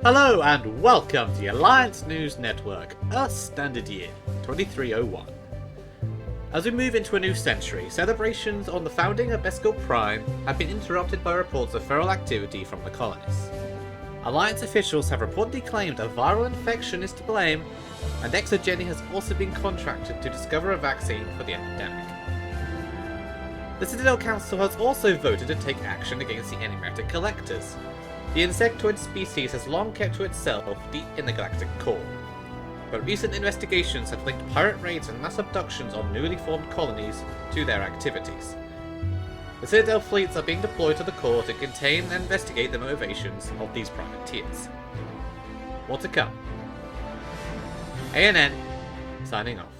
Hello and welcome to the Alliance News Network, Earth Standard Year 2301. As we move into a new century, celebrations on the founding of Beskil Prime have been interrupted by reports of feral activity from the colonists. Alliance officials have reportedly claimed a viral infection is to blame, and Exogeny has also been contracted to discover a vaccine for the epidemic. The Citadel Council has also voted to take action against the enigmatic collectors. The insectoid species has long kept to itself deep in the galactic core, but recent investigations have linked pirate raids and mass abductions on newly formed colonies to their activities. The Citadel fleets are being deployed to the core to contain and investigate the motivations of these privateers. More to come. ANN, signing off.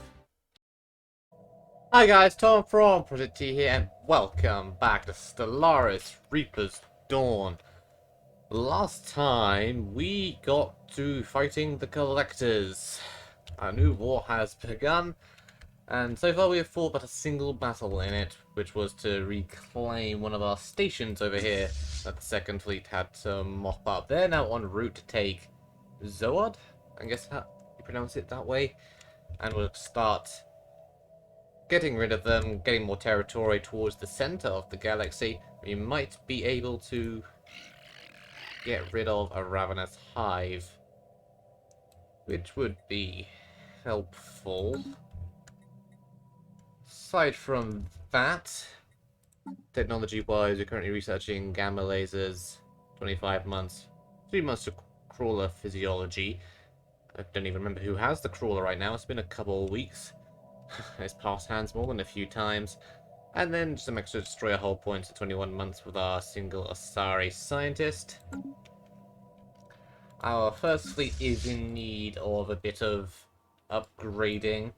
Hi guys, Tom from Project T here, and welcome back to Stellaris Reaper's Dawn. Last time, we got to fighting the Collectors. A new war has begun, and so far we have fought but a single battle in it, which was to reclaim one of our stations over here that the Second Fleet had to mop up. They're now en route to take Zoad, I guess how you pronounce it that way, and we'll start getting rid of them, getting more territory towards the center of the galaxy. We might be able to get rid of a ravenous hive, which would be helpful. Aside from that, technology-wise, we're currently researching gamma lasers, 25 months, 3 months to crawler physiology. I don't even remember who has the crawler right now, it's been a couple of weeks. It's passed hands more than a few times. And then some extra destroyer hull points at 21 months with our single Asari scientist. Our first fleet is in need of a bit of upgrading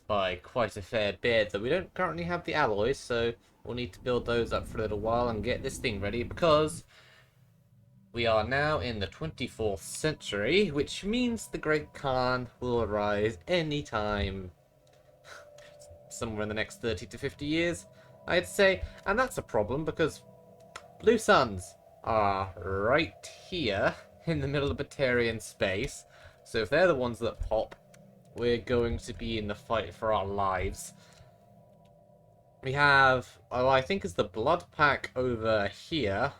by quite a fair bit, though we don't currently have the alloys, so we'll need to build those up for a little while and get this thing ready, because we are now in the 24th century, which means the Great Khan will arise anytime. Somewhere in the next 30 to 50 years, I'd say, and that's a problem because blue suns are right here in the middle of Batarian space, so if they're the ones that pop, we're going to be in the fight for our lives. We have, oh, I think it's the Blood Pack over here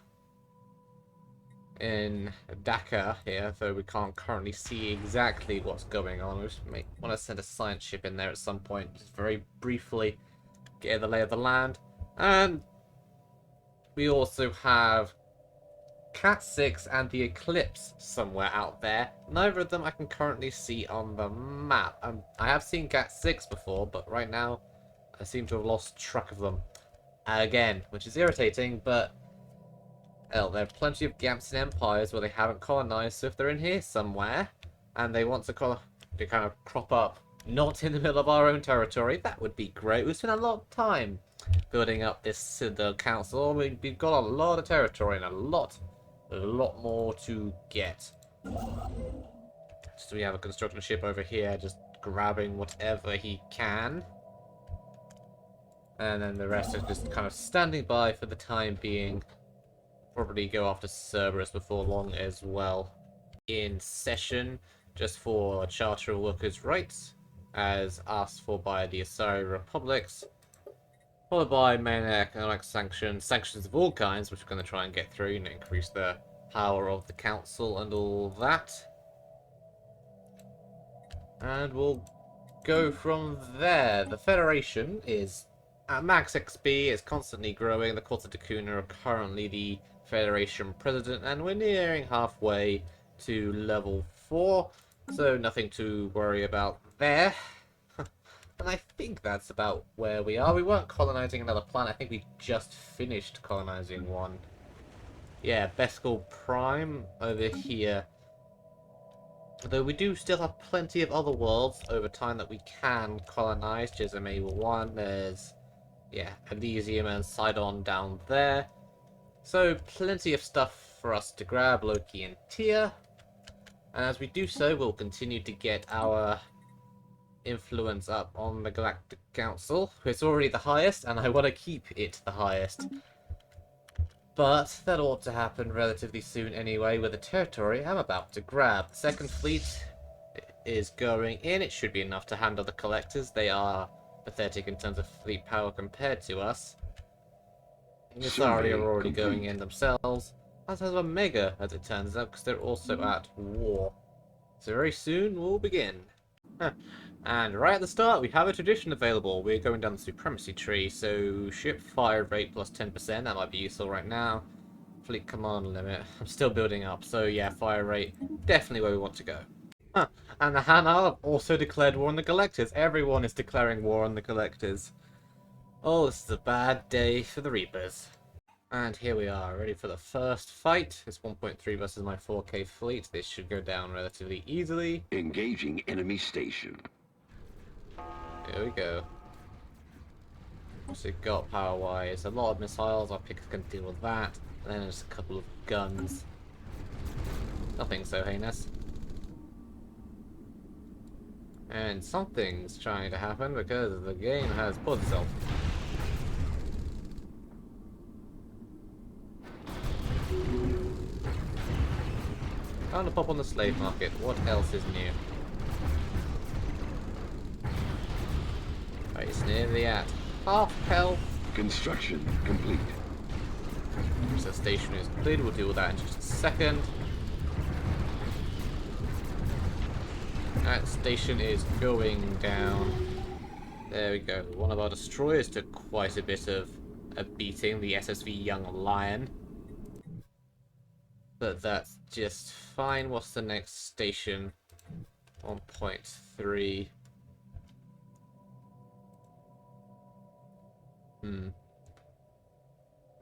in Dakar here, though we can't currently see exactly what's going on. We just may want to send a science ship in there at some point, just very briefly get the lay of the land. And we also have Cat 6 and the Eclipse somewhere out there. Neither of them I can currently see on the map. I have seen Cat 6 before, but right now I seem to have lost track of them again, which is irritating, but well, there are plenty of gaps in empires where they haven't colonized, so if they're in here somewhere, and they want to kind of crop up, not in the middle of our own territory, that would be great. We've spent a lot of time building up this Citadel Council. We've got a lot of territory and a lot more to get. So we have a construction ship over here, just grabbing whatever he can. And then the rest are just kind of standing by for the time being. Probably go after Cerberus before long as well. In session, just for charter workers' rights, as asked for by the Asari Republics, followed by main economic sanctions of all kinds, which we're going to try and get through and increase the power of the council and all that. And we'll go from there. The Federation is at max XP, is constantly growing. The Courts of Dakuna are currently the Federation President, and we're nearing halfway to level 4, so nothing to worry about there. And I think that's about where we are. We weren't colonizing another planet. I think we just finished colonizing one. Yeah, Beskil Prime over here. Though we do still have plenty of other worlds over time that we can colonize. Jezome 1, there's, yeah, Elysium and Sidon down there. So, plenty of stuff for us to grab, Loki and Tyr. And as we do so, we'll continue to get our influence up on the Galactic Council. It's already the highest, and I want to keep it the highest. But that ought to happen relatively soon anyway with the territory I'm about to grab. The second fleet is going in. It should be enough to handle the collectors. They are pathetic in terms of fleet power compared to us. Yasari are already going in themselves. As has Omega, as it turns out, because they're also at war. So very soon we'll begin. And right at the start, we have a tradition available. We're going down the supremacy tree, so ship fire rate plus 10%. That might be useful right now. Fleet command limit. I'm still building up, so yeah, fire rate. Definitely where we want to go. And the Hanar have also declared war on the Collectors. Everyone is declaring war on the Collectors. Oh, this is a bad day for the Reapers. And here we are, ready for the first fight. It's 1.3 versus my 4K fleet. This should go down relatively easily. Engaging enemy station. Here we go. So got power-wise, a lot of missiles. Our pickers can deal with that. And then there's a couple of guns. Nothing so heinous. And something's trying to happen because the game has paused itself. Found a pop on the slave market. What else is new? Right, it's nearly at half health. Construction complete. So station is completed. We'll deal with that in just a second. That station is going down. There we go. One of our destroyers took quite a bit of a beating, the SSV Young Lion. But that's just fine. What's the next station? 1.3. I'm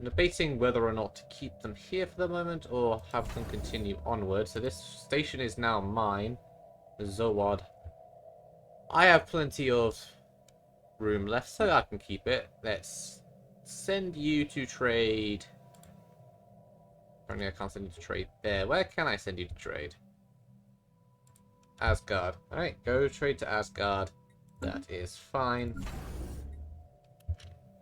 debating whether or not to keep them here for the moment or have them continue onward. So this station is now mine. Zowad. I have plenty of room left, so I can keep it. Let's send you to trade. Apparently I can't send you to trade there. Where can I send you to trade? Asgard. Alright, go trade to Asgard. That is fine.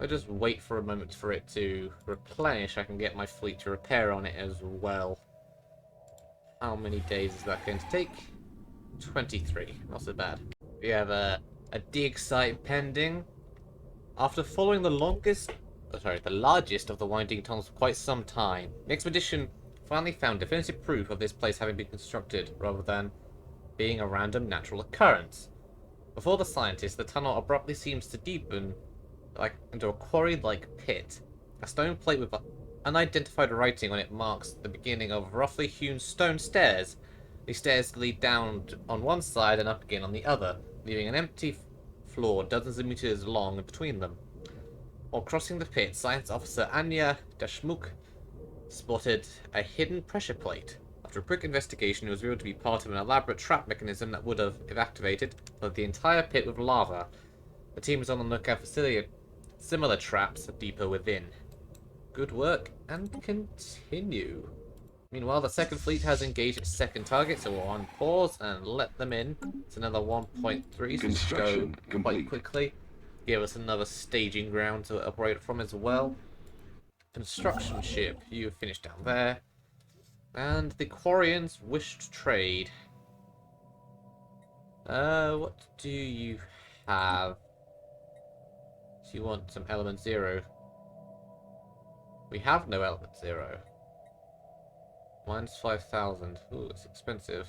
I'll just wait for a moment for it to replenish. I can get my fleet to repair on it as well. How many days is that going to take? 23. Not so bad. We have a dig site pending. After following the largest of the winding tunnels for quite some time, the expedition finally found definitive proof of this place having been constructed rather than being a random natural occurrence. Before the scientists, the tunnel abruptly seems to deepen into a quarry-like pit. A stone plate with unidentified writing on it marks the beginning of roughly hewn stone stairs. These stairs lead down on one side and up again on the other, leaving an empty floor dozens of meters long between them. While crossing the pit, Science Officer Anya Dashmuk spotted a hidden pressure plate. After a quick investigation, it was revealed to be part of an elaborate trap mechanism that would have, if activated, flooded the entire pit with lava. The team was on the lookout for similar traps deeper within. Good work, and continue. Meanwhile, the second fleet has engaged its second target, so we'll on pause and let them in. It's another 1.3, so just go quite quickly. Give us another staging ground to operate from as well. Construction ship, you finished down there. And the Quarians wish to trade. What do you have? Do you want some element 0? We have no element 0. Mine's 5,000. Ooh, it's expensive.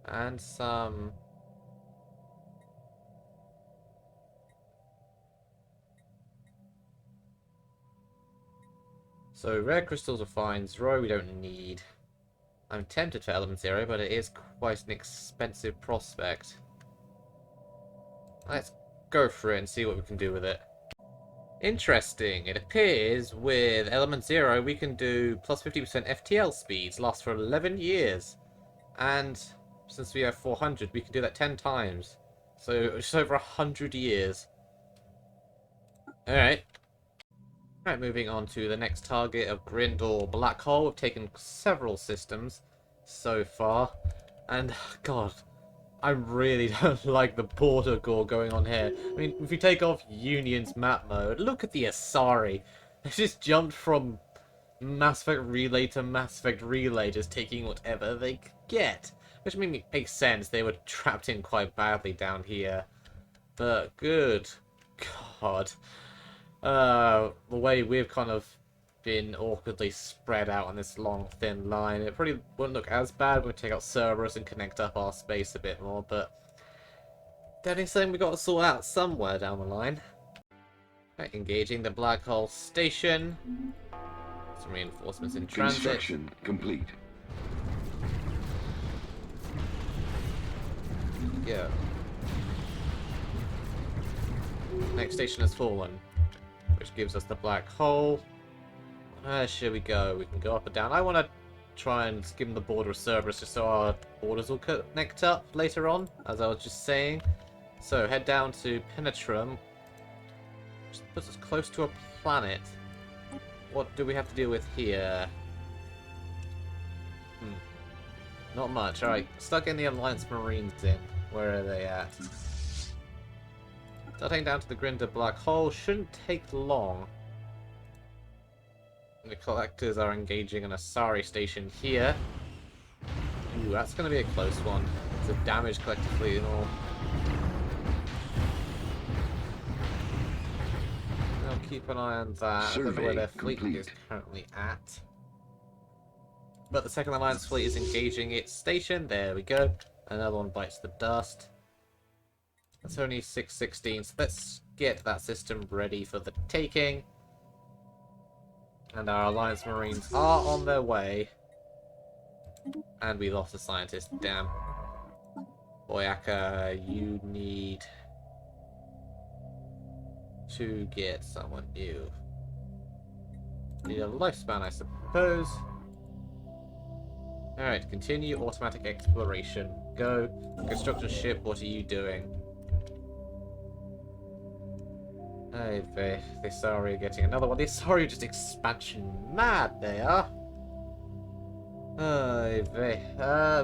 And some... So, rare crystals are fine. 0 we don't need. I'm tempted for element 0, but it is quite an expensive prospect. Let's go for it and see what we can do with it. Interesting. It appears with element 0 we can do plus 50% FTL speeds, last for 11 years. And since we have 400, we can do that 10 times. So just over 100 years. Alright. Alright, moving on to the next target of Grindor Black Hole. We've taken several systems so far. And, God, I really don't like the border gore going on here. I mean, if you take off Union's map mode, look at the Asari. They just jumped from Mass Effect Relay to Mass Effect Relay, just taking whatever they could get. Which I mean, makes sense. They were trapped in quite badly down here. But good God. The way we've kind of been awkwardly spread out on this long, thin line, it probably wouldn't look as bad when we take out Cerberus and connect up our space a bit more, but definitely something we've got to sort out somewhere down the line. Right, engaging the black hole station. Some reinforcements in transit. Construction complete. Yeah. Next station has fallen, which gives us the black hole. Where should we go? We can go up or down. I want to try and skim the border of Cerberus just so our borders will connect up later on, as I was just saying. So head down to Penetrum, which puts us close to a planet. What do we have to deal with here? Not much. Alright, stuck in the Alliance Marines in. Where are they at? Darting down to the Grinder Black Hole shouldn't take long. The collectors are engaging an Asari station here. Ooh, that's going to be a close one. It's a damaged collector fleet and all. I'll keep an eye on that. I don't know where their fleet is currently at. But the Second Alliance fleet is engaging its station. There we go. Another one bites the dust. That's only 6:16, so let's get that system ready for the taking. And our Alliance Marines are on their way. And we lost a scientist, damn. Boyaka, you need to get someone new. Need a lifespan, I suppose. Alright, continue automatic exploration. Go. Construction ship, what are you doing? Hey, they sorry getting another one. They sorry just expansion mad they are. Hey,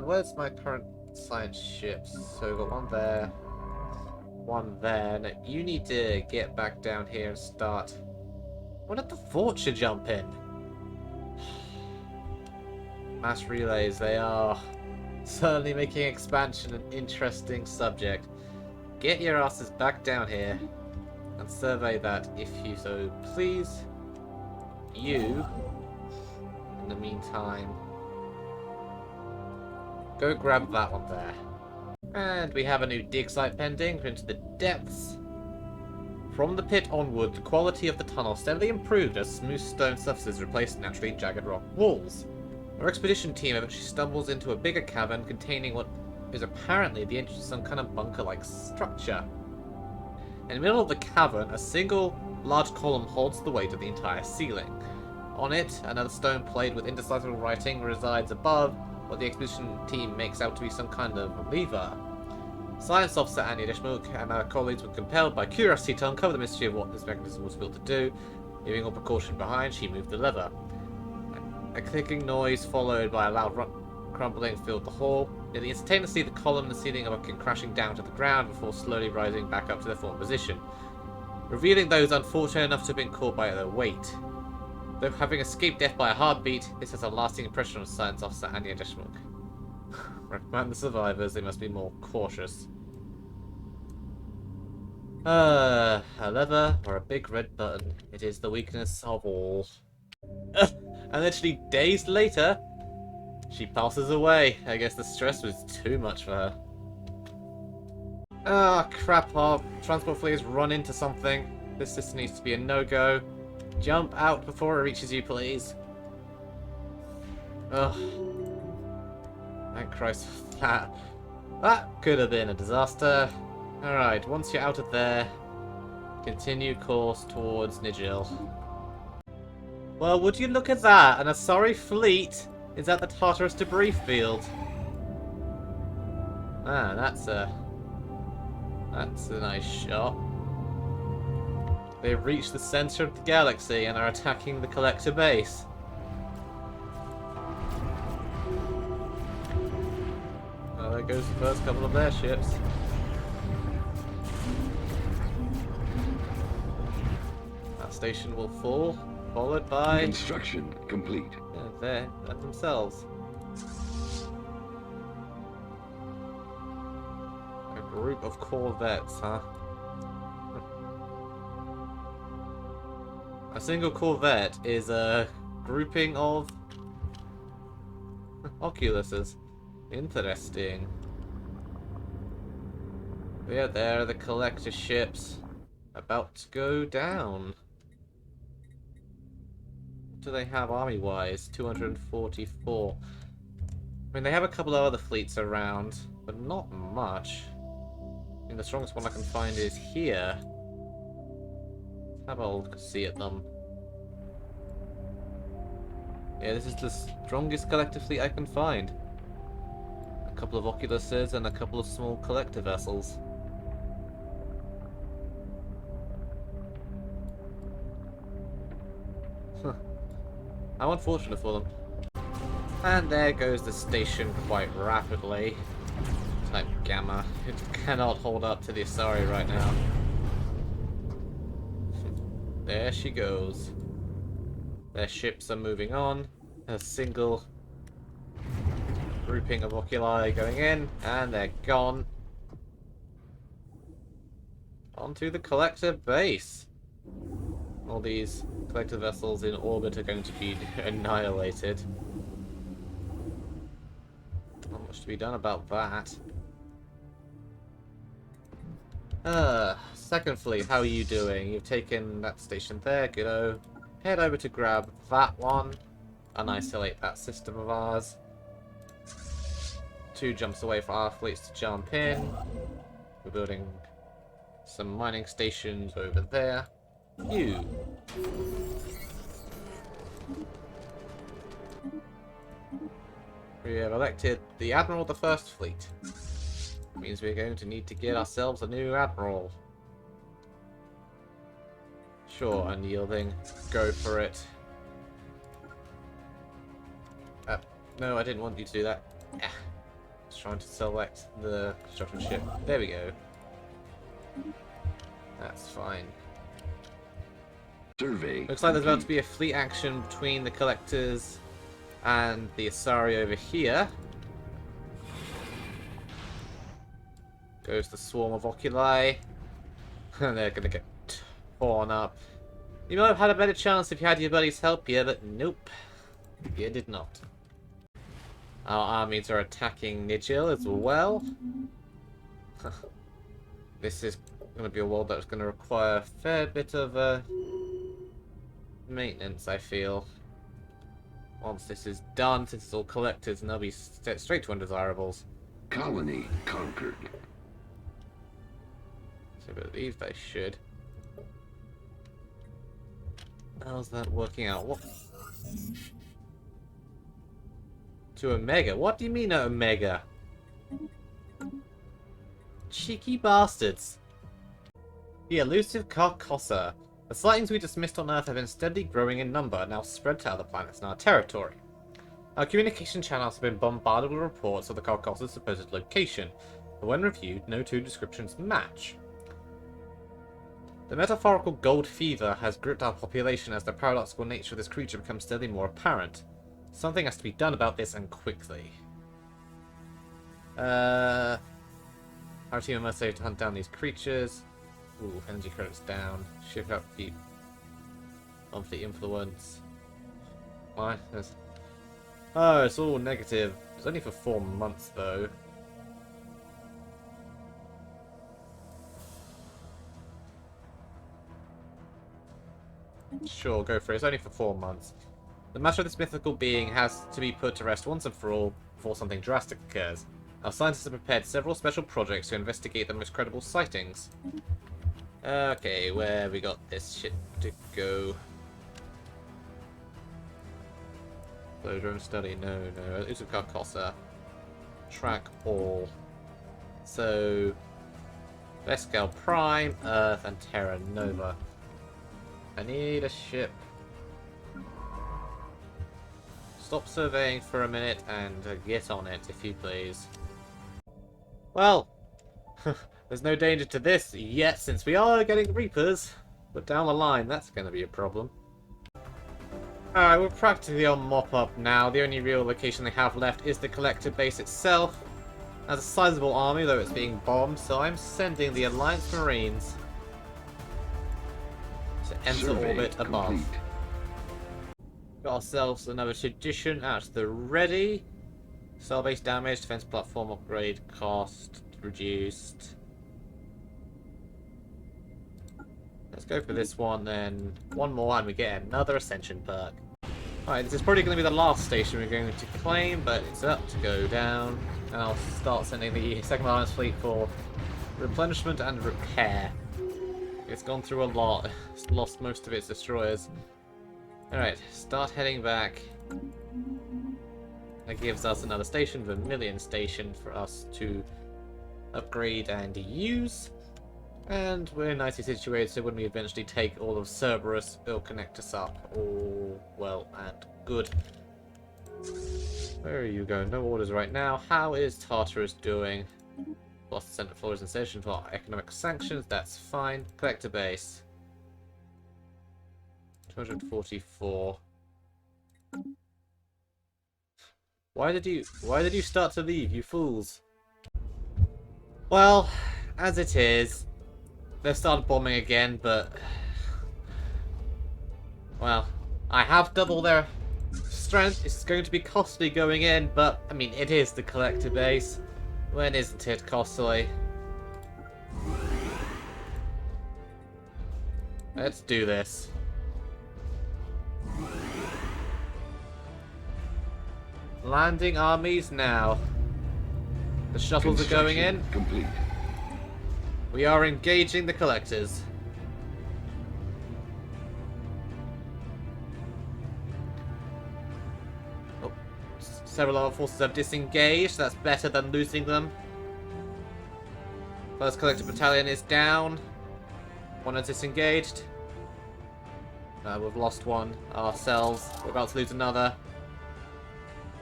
where's my current science ships? So we've got one there. One there. Now, you need to get back down here and start. When did the Vulture jump in? Mass relays, they are certainly making expansion an interesting subject. Get your asses back down here and survey that if you so please. You, in the meantime, go grab that one there. And we have a new dig site pending into the depths. From the pit onward, the quality of the tunnel steadily improved as smooth stone surfaces replaced naturally jagged rock walls. Our expedition team eventually stumbles into a bigger cavern containing what is apparently the entrance to some kind of bunker-like structure. In the middle of the cavern, a single large column holds the weight of the entire ceiling. On it, another stone plate with indecipherable writing resides above what the expedition team makes out to be some kind of lever. Science officer Annihilating and our colleagues were compelled by curiosity to uncover the mystery of what this mechanism was built to do. Leaving all precaution behind, she moved the lever. A clicking noise followed by a loud crumbling filled the hall. Nearly instantaneously, the column and the ceiling of it came crashing down to the ground before slowly rising back up to their former position, revealing those unfortunate enough to have been caught by their weight. Though having escaped death by a heartbeat, this has a lasting impression on Science Officer Anya Deshmuk. Recommend the survivors, they must be more cautious. A lever or a big red button. It is the weakness of all. And literally days later, she passes away. I guess the stress was too much for her. Ah, crap, our transport fleet has run into something. This system needs to be a no-go. Jump out before it reaches you, please. Ugh. Thank Christ for that. That could have been a disaster. Alright, once you're out of there, continue course towards Nigil. Well, would you look at that? An Asari fleet is at the Tartarus debris field. Man, that's a nice shot. They've reached the center of the galaxy and are attacking the collector base. There goes the first couple of their ships. That station will fall, followed by... Construction complete. Yeah, they're themselves. A group of corvettes, huh? A single corvette is a grouping of Oculuses. Interesting. Yeah, there are the collector ships about to go down. What do they have army-wise? 244. I mean, they have a couple of other fleets around, but not much. I mean, the strongest one I can find is here. Let's have a look see at them. Yeah, this is the strongest collector fleet I can find. A couple of Oculuses and a couple of small collector vessels. How unfortunate for them. And there goes the station quite rapidly. Type Gamma. It cannot hold up to the Asari right now. There she goes. Their ships are moving on. A single grouping of oculi going in, and they're gone. Onto the collector base. All these collector vessels in orbit are going to be annihilated. Not much to be done about that. Second fleet, how are you doing? You've taken that station there, good-o. Head over to grab that one. Annihilate that system of ours. 2 jumps away for our fleets to jump in. We're building some mining stations over there. You. We have elected the Admiral of the First Fleet. Means we're going to need to get ourselves a new Admiral. Sure, unyielding. Go for it. No, I didn't want you to do that. I was trying to select the construction ship. There we go. That's fine. Survey. Looks like there's about to be a fleet action between the collectors and the Asari over here. Goes the swarm of oculi. And they're gonna get torn up. You might have had a better chance if you had your buddies help you, but nope. You did not. Our armies are attacking Nigel as well. This is going to be a world that's going to require a fair bit of maintenance, I feel. Once this is done, since it's all collectors, and they'll be set straight to undesirables. Colony conquered. So I believe they should. How's that working out? What? To Omega? What do you mean Omega? Cheeky bastards. The elusive Carcosa. The sightings we dismissed on Earth have been steadily growing in number, now spread to other planets in our territory. Our communication channels have been bombarded with reports of the Carcosa's supposed location, but when reviewed, no 2 descriptions match. The metaphorical gold fever has gripped our population as the paradoxical nature of this creature becomes steadily more apparent. Something has to be done about this, and quickly. Our team must save to hunt down these creatures. Ooh, energy credits down. Shift upkeep. Monthly influence. Why? Oh, it's all negative. It's only for 4 months, though. Sure, go for it. It's only for 4 months. The matter of this mythical being has to be put to rest once and for all before something drastic occurs. Our scientists have prepared several special projects to investigate the most credible sightings. Okay, where have we got this shit to go? Flow drone study, no. Usu Carcosa. Track all. So, Vescal Prime, Earth, and Terra Nova. I need a ship. Stop surveying for a minute and get on it, if you please. Well, there's no danger to this yet, since we are getting Reapers. But down the line, that's going to be a problem. Alright, we're practically on mop-up now. The only real location they have left is the Collector base itself. As a sizable army, though it's being bombed, so I'm sending the Alliance Marines to enter Survey orbit above. complete. Got ourselves another tradition at the ready. Cell base damage, defense platform upgrade, cost reduced. Let's go for this one, then one more, and we get another Ascension perk. Alright, this is probably going to be the last station we're going to claim, but it's up to go down. And I'll start sending the Second Alliance fleet for replenishment and repair. It's gone through a lot. It's lost most of its destroyers. Alright, start heading back. That gives us another station, Vermilion Station, for us to upgrade and use. And we're nicely situated, so when we eventually take all of Cerberus, it'll connect us up all well and good. Where are you going? No orders right now. How is Tartarus doing? Lost the Senate floors in session for economic sanctions. That's fine. Collector base. 244. Why did you start to leave, you fools? Well, as it is, they've started bombing again, but well, I have double their strength. It's going to be costly going in, but I mean, it is the Collector base. When isn't it costly? Let's do this. Landing armies now. The shuttles are going in. Complete. We are engaging the Collectors. Oh, several other forces have disengaged. That's better than losing them. First Collector Battalion is down. One has disengaged. We've lost one ourselves. We're about to lose another.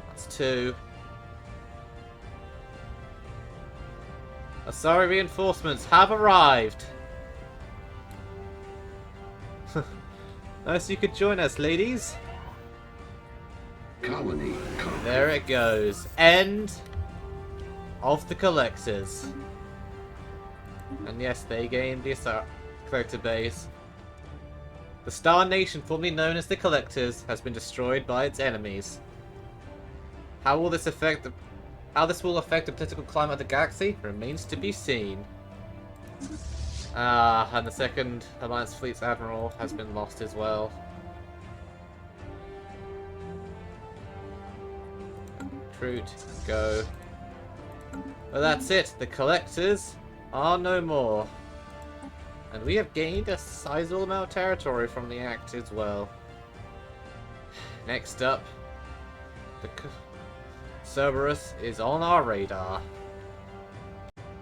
That's two. Asari reinforcements have arrived. Nice you could join us, ladies. Colony conquered. There it goes. End of the Collectors. And yes, they gained the Collector base. The Star Nation, formerly known as the Collectors, has been destroyed by its enemies. How will this affect the How this will affect the political climate of the galaxy remains to be seen. And the second Alliance Fleet's Admiral has been lost as well. Recruit, go. Well, that's it. The Collectors are no more. And we have gained a sizable amount of territory from the Act as well. Next up, the Cerberus is on our radar.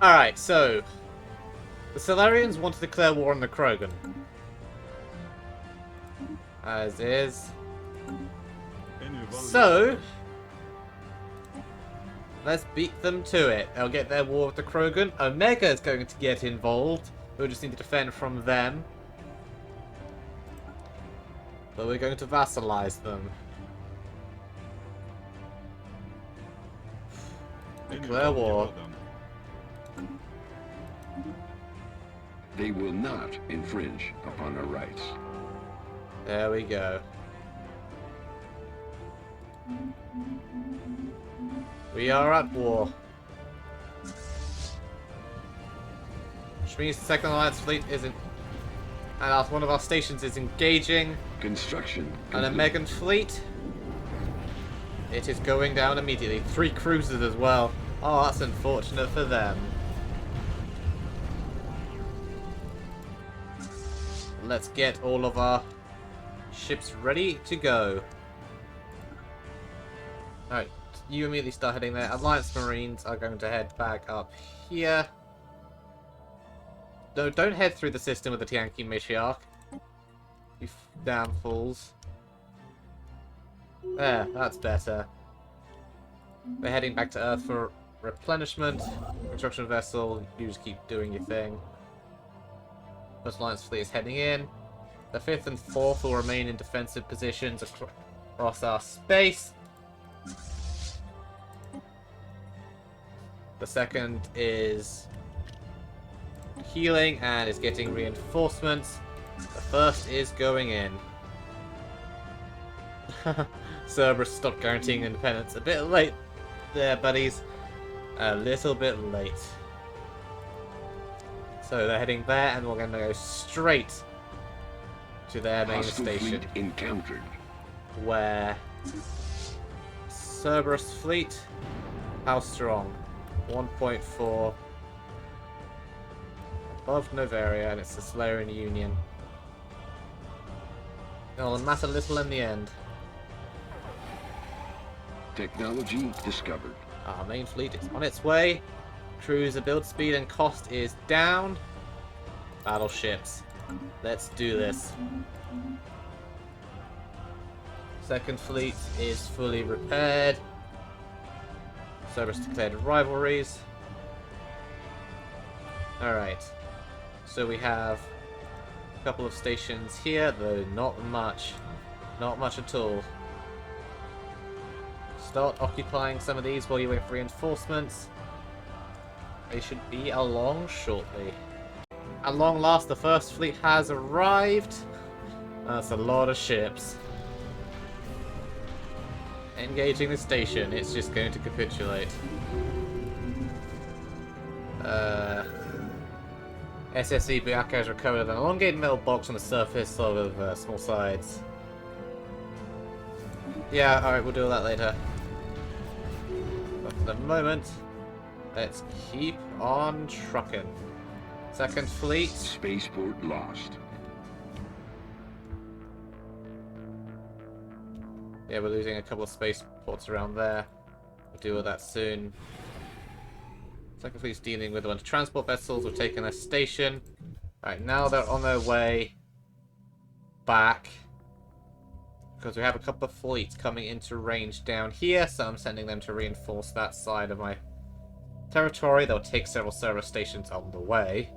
Alright, so the Solarians want to declare war on the Krogan. As is. So let's beat them to it. They'll get their war with the Krogan. Omega is going to get involved. We'll just need to defend from them. But we're going to vassalize them. Declare war. They will not infringe upon our rights. There we go. We are at war. Which means the Second Alliance fleet isn't. And one of our stations is engaging Construction an complete. Omegan fleet. It is going down immediately. 3 cruisers as well. Oh, that's unfortunate for them. Let's get all of our ships ready to go. Alright, you immediately start heading there. Alliance Marines are going to head back up here. No, don't head through the system with the Tianqi Matriarch. You damn fools. There, that's better. We're heading back to Earth for replenishment. Construction vessel, you just keep doing your thing. First Alliance fleet is heading in. The 5th and 4th will remain in defensive positions across our space. The 2nd is healing and is getting reinforcements. The 1st is going in. Cerberus stopped guaranteeing independence. A bit late there, buddies. A little bit late. So they're heading there, and we're going to go straight to their main station. Encountered. Where Cerberus fleet, how strong? 1.4 above Novaria, and it's the Solarian Union. It'll matter little in the end. Technology discovered. Our main fleet is on its way. Cruiser build speed and cost is down. Battleships. Let's do this. 2nd fleet is fully repaired. Cerberus declared rivalries. Alright. So we have a couple of stations here, though not much. Not much at all. Start occupying some of these while you wait for reinforcements. They should be along shortly. At long last, the 1st fleet has arrived. That's a lot of ships. Engaging the station, it's just going to capitulate. SSE Biaka has recovered an elongated metal box on the surface of small sides. Yeah, alright, we'll do all that later. But for the moment, let's keep on trucking. 2nd fleet. Spaceport lost. Yeah, we're losing a couple of spaceports around there. We'll deal with that soon. 2nd fleet's dealing with a bunch of transport vessels. We've taken their station. Alright, now they're on their way back. Because we have a couple of fleets coming into range down here, so I'm sending them to reinforce that side of my territory. They'll take several service stations on the way.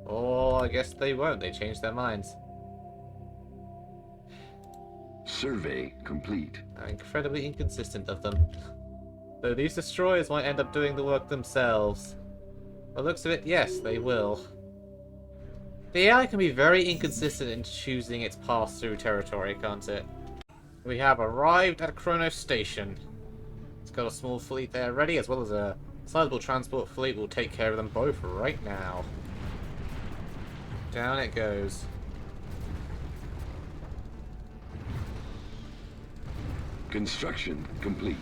Or I guess they won't. They changed their minds. Survey complete. Incredibly inconsistent of them. Though these destroyers might end up doing the work themselves. By the looks of it, yes, they will. The AI can be very inconsistent in choosing its pass-through territory, can't it? We have arrived at Kronos Station. It's got a small fleet there ready, as well as a sizable transport fleet. We'll take care of them both right now. Down it goes. Construction complete.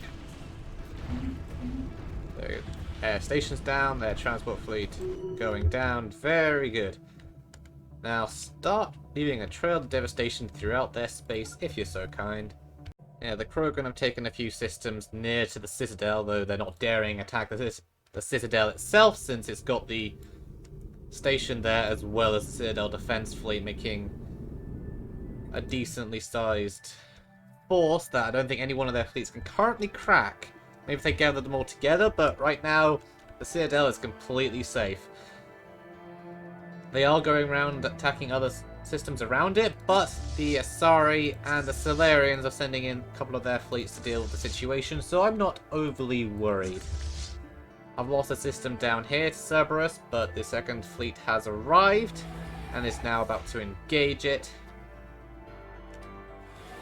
Their station's down, their transport fleet going down. Very good. Now start leaving a trail of devastation throughout their space, if you're so kind. Yeah, the Krogan have taken a few systems near to the Citadel, though they're not daring attack the Citadel itself, since it's got the station there as well as the Citadel defense fleet, making a decently sized force that I don't think any one of their fleets can currently crack. Maybe if they gather them all together, but right now the Citadel is completely safe. They are going around attacking other systems around it, but the Asari and the Solarians are sending in a couple of their fleets to deal with the situation, so I'm not overly worried. I've lost a system down here to Cerberus, but the 2nd fleet has arrived and is now about to engage it.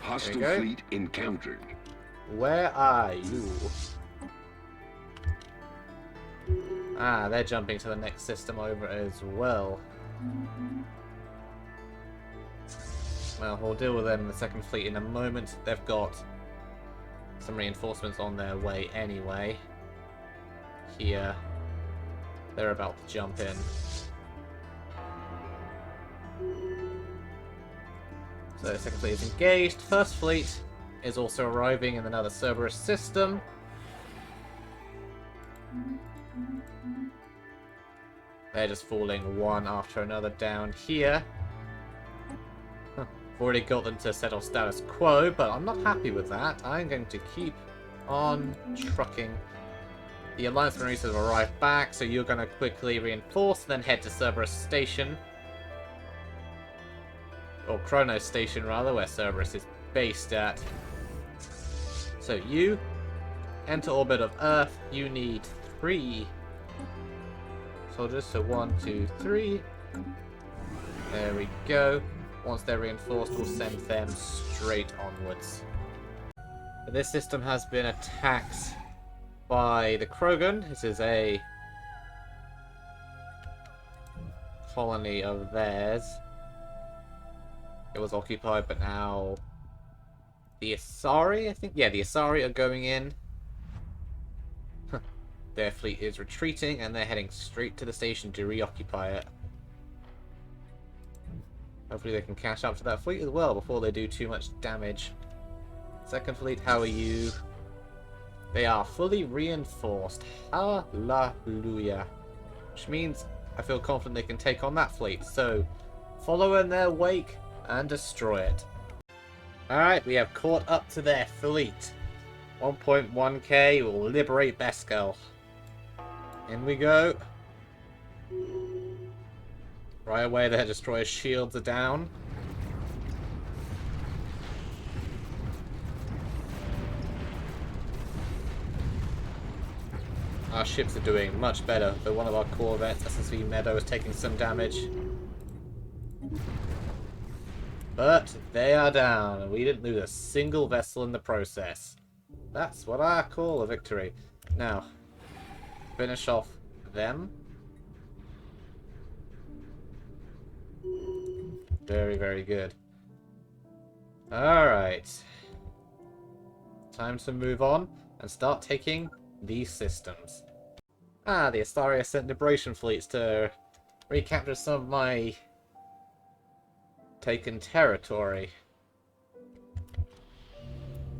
Hostile fleet encountered. Where are you? Ah, they're jumping to the next system over as well. Well, we'll deal with them in the 2nd fleet in a moment. They've got some reinforcements on their way anyway. Here. They're about to jump in. So the 2nd fleet is engaged. 1st fleet is also arriving in another Cerberus system. They're just falling one after another down here. I've already got them to settle status quo, but I'm not happy with that. I'm going to keep on trucking. The Alliance Marines have arrived back, so you're going to quickly reinforce, then head to Cerberus Station. Or Kronos Station, rather, where Cerberus is based at. So you enter orbit of Earth. You need 3 soldiers, so 1, 2, 3. There we go. Once they're reinforced, we'll send them straight onwards. But this system has been attacked by the Krogan. This is a colony of theirs. It was occupied, but now the Asari, I think? Yeah, the Asari are going in. Their fleet is retreating, and they're heading straight to the station to reoccupy it. Hopefully they can catch up to that fleet as well before they do too much damage. Second fleet, how are you? They are fully reinforced. Hallelujah. Which means I feel confident they can take on that fleet. So, follow in their wake and destroy it. Alright, we have caught up to their fleet. 1.1k will liberate Beskal. In we go. Right away, their destroyer shields are down. Our ships are doing much better, though one of our corvettes, SSV Meadow, is taking some damage. But they are down, and we didn't lose a single vessel in the process. That's what I call a victory. Now, finish off them. Very, very good. Alright. Time to move on and start taking these systems. Ah, the Astaria sent liberation fleets to recapture some of my taken territory.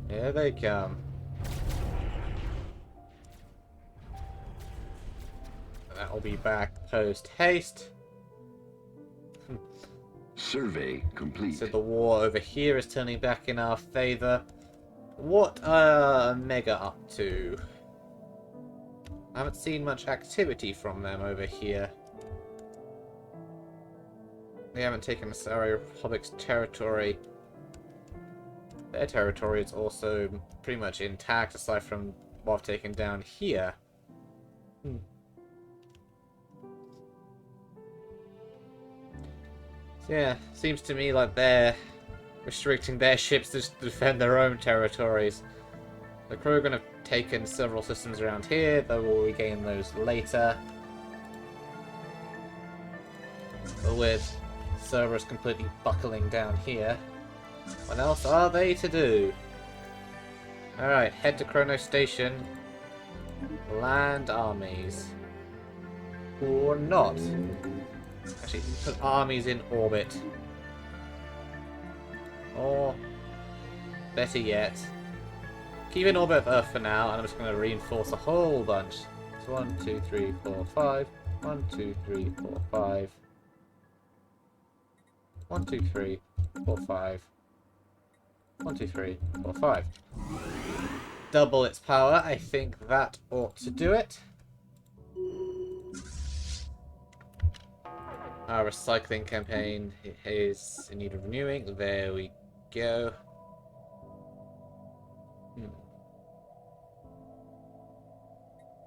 Here they come. That will be back post haste. Survey complete. So the war over here is turning back in our favor. What are Mega up to? I haven't seen much activity from them over here. They haven't taken the Asari Republic's territory. Their territory is also pretty much intact, aside from what I've taken down here. So yeah, seems to me like they're restricting their ships to defend their own territories. The Krogan have taken several systems around here, though we'll regain those later. But with Cerberus completely buckling down here, what else are they to do? Alright, head to Kronos Station. Land armies. Or not. Actually, put armies in orbit. Or, better yet, keep in orbit of Earth for now, and I'm just going to reinforce a whole bunch. So 1, 2, 3, 4, 5. 1, 2, 3, 4, 5. 1, 2, 3, 4, 5. 1, 2, 3, 4, 5. Double its power. I think that ought to do it. Our recycling campaign is in need of renewing. There we go.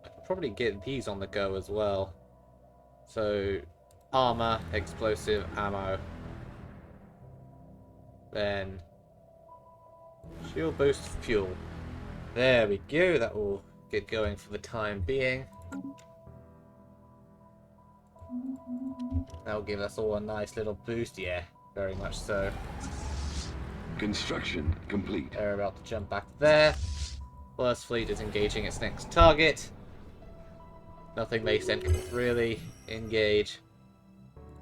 I could probably get these on the go as well. So, armor, explosive, ammo. Then, shield boost, fuel. There we go. That will get going for the time being. That'll give us all a nice little boost. Yeah, very much so. Construction complete. They're about to jump back there. First fleet is engaging its next target. Nothing they sent can really engage.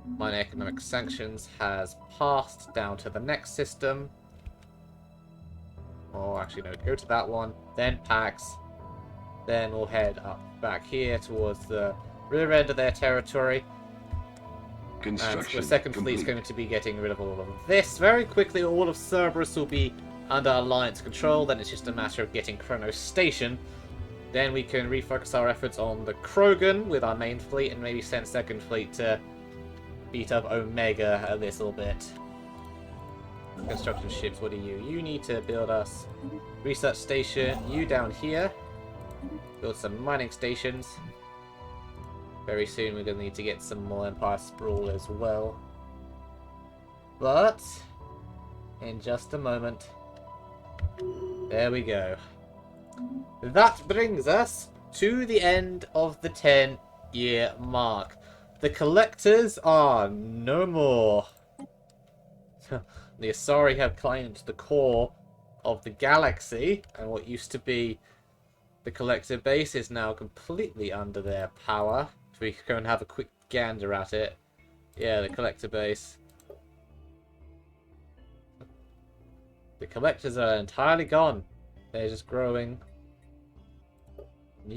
Minor economic sanctions has passed down to the next system. Or actually, no, go to that one. Then Pax. Then we'll head up back here towards the rear end of their territory. And Construction the second fleet's complete. going to be getting rid of all of this. Very quickly, all of Cerberus will be under Alliance control. Then it's just a matter of getting Kronos Station. Then we can refocus our efforts on the Krogan with our main fleet and maybe send second fleet to beat up Omega a little bit. Construction ships, what are you? You need to build us research station. You down here. Build some mining stations. Very soon we're going to need to get some more Empire Sprawl as well. But, in just a moment. There we go. That brings us to the end of the 10-year mark. The Collectors are no more. The Asari have claimed the core of the galaxy, and what used to be the Collector base is now completely under their power. So we can go and have a quick gander at it. Yeah, the Collector base. The Collectors are entirely gone. They're just growing a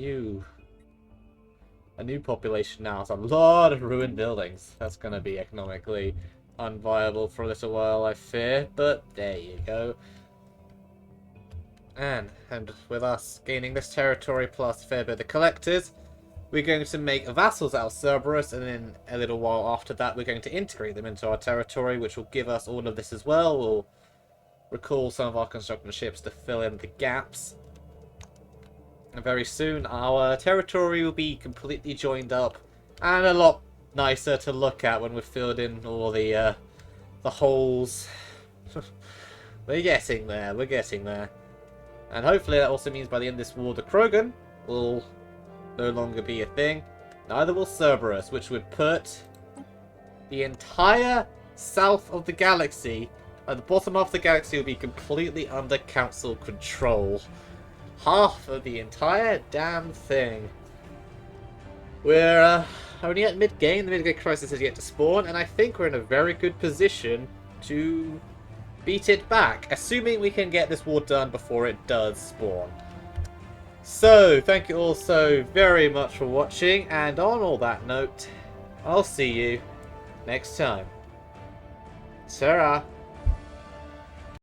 new population now. It's a lot of ruined buildings. That's going to be economically unviable for a little while, I fear. But there you go. And with us gaining this territory plus a fair bit of the Collectors, we're going to make vassals out of Cerberus, and then a little while after that we're going to integrate them into our territory, which will give us all of this as well. We'll recall some of our construction ships to fill in the gaps. And very soon our territory will be completely joined up and a lot nicer to look at when we've filled in all the holes. We're getting there, we're getting there. And hopefully that also means by the end of this war the Krogan will no longer be a thing. Neither will Cerberus, which would put the entire south of the galaxy, at the bottom half of the galaxy, will be completely under Council control. Half of the entire damn thing. We're only at mid-game. The mid-game crisis has yet to spawn, and I think we're in a very good position to beat it back, assuming we can get this war done before it does spawn. So, thank you all so very much for watching, and on all that note, I'll see you next time. Ta-ra!